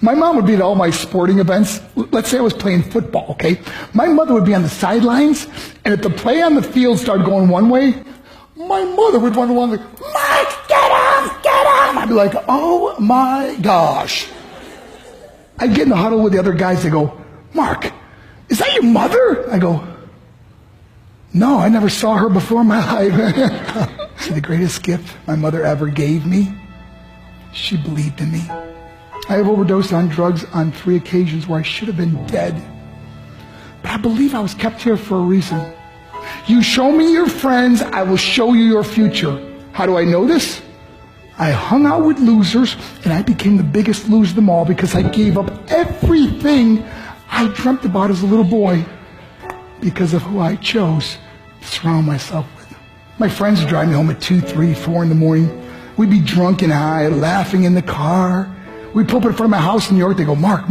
My mom would be at all my sporting events. Let's say I was playing football, okay? My mother would be on the sidelines, and if the play on the field started going one way, my mother would run along like, Mark, get him, get him! I'd be like, oh my gosh. I'd get in the huddle with the other guys. They go, Mark, is that your mother? I go, no, I never saw her before in my life. See, the greatest gift my mother ever gave me, she believed in me. I have overdosed on drugs on 3 occasions where I should have been dead. But I believe I was kept here for a reason. You show me your friends, I will show you your future. How do I know this? I hung out with losers, and I became the biggest loser of them all because I gave up everything I dreamt about as a little boy because of who I chose to surround myself with. My friends would drive me home at 2, 3, 4 in the morning. We'd be drunk and high, laughing in the car. We'd pull up in front of my house in New York. They go, Mark,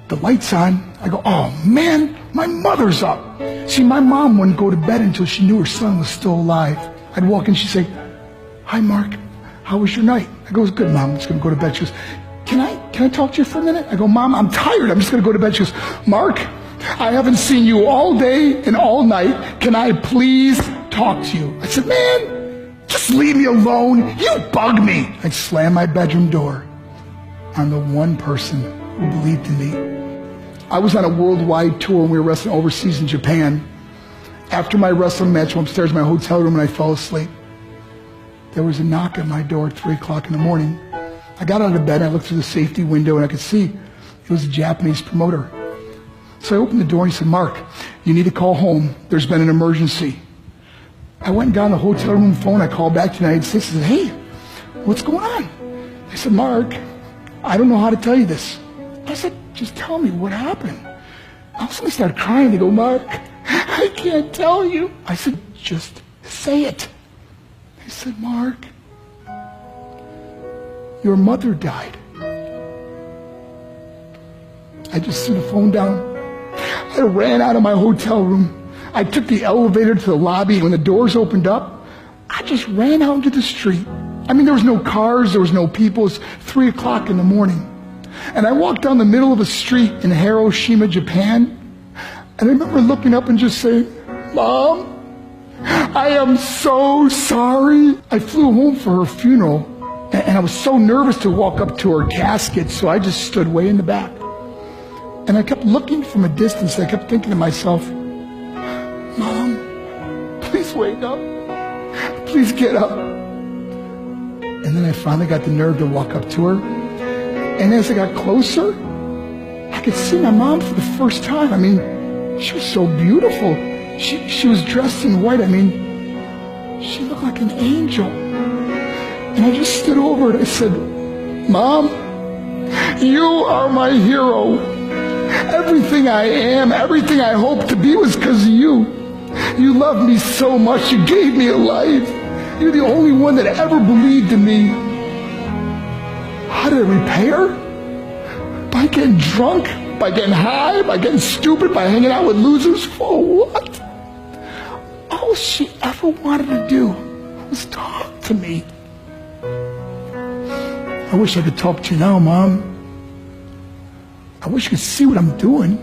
the light's on. I go, oh man, my mother's up. See, my mom wouldn't go to bed until she knew her son was still alive. I'd walk in, she'd say, hi Mark, how was your night? I go, it was good, Mom, I'm just gonna go to bed. She goes, can I talk to you for a minute? I go, Mom, I'm tired, I'm just gonna go to bed. She goes, Mark, I haven't seen you all day and all night. Can I please talk to you? I said, man, just leave me alone. You bug me. I slammed my bedroom door on the one person who believed in me. I was on a worldwide tour and we were wrestling overseas in Japan. After my wrestling match, I went upstairs in my hotel room and I fell asleep. There was a knock at my door at 3 o'clock in the morning. I got out of bed, I looked through the safety window and I could see it was a Japanese promoter. So I opened the door and he said, Mark, you need to call home. There's been an emergency. I went and got on the hotel room phone. I called back to the United States and said, hey, what's going on? They said, Mark, I don't know how to tell you this. I said, just tell me what happened. All of a sudden they started crying. They go, Mark, I can't tell you. I said, just say it. They said, Mark, your mother died. I just threw the phone down. I ran out of my hotel room. I took the elevator to the lobby, and when the doors opened up, I just ran out into the street. I mean, there was no cars, there was no people. It was 3 o'clock in the morning. And I walked down the middle of a street in Hiroshima, Japan, and I remember looking up and just saying, Mom, I am so sorry. I flew home for her funeral, and I was so nervous to walk up to her casket, so I just stood way in the back. And I kept looking from a distance. I kept thinking to myself, Mom, please wake up. Please get up. And then I finally got the nerve to walk up to her. And as I got closer, I could see my mom for the first time. I mean, she was so beautiful. She was dressed in white. I mean, she looked like an angel. And I just stood over her and I said, Mom, you are my hero. Everything I am, everything I hope to be was because of you. You loved me so much. You gave me a life. You're the only one that ever believed in me. How did I repay her? By getting drunk? By getting high? By getting stupid? By hanging out with losers? For what? All she ever wanted to do was talk to me. I wish I could talk to you now, Mom. I wish you could see what I'm doing.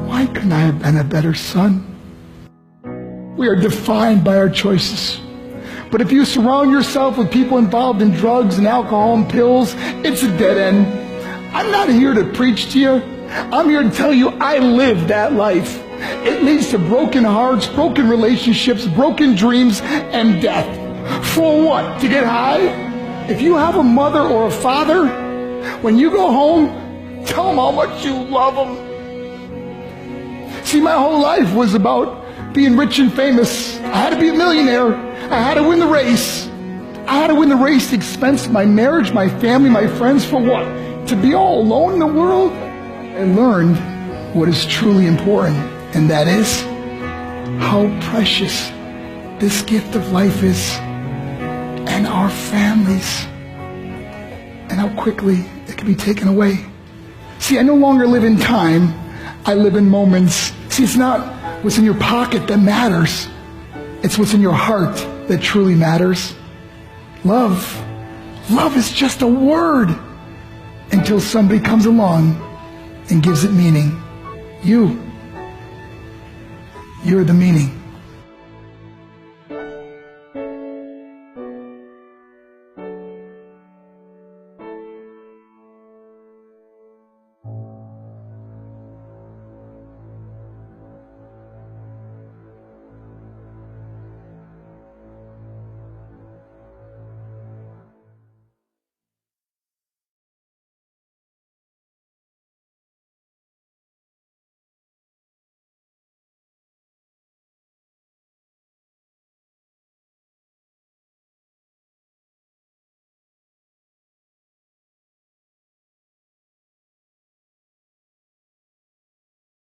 Why couldn't I have been a better son? We are defined by our choices. But if you surround yourself with people involved in drugs and alcohol and pills, it's a dead end. I'm not here to preach to you. I'm here to tell you I lived that life. It leads to broken hearts, broken relationships, broken dreams, and death. For what? To get high? If you have a mother or a father, when you go home, tell them how much you love them. See, my whole life was about being rich and famous. I had to be a millionaire. I had to win the race. I had to win the race at the expense of my marriage, my family, my friends. For what? To be all alone in the world? I learned what is truly important, and that is how precious this gift of life is, and our families, and how quickly it can be taken away. See, I no longer live in time. I live in moments. See, it's not what's in your pocket that matters. It's what's in your heart that truly matters. Love Love is just a word until somebody comes along and gives it meaning. You're the meaning.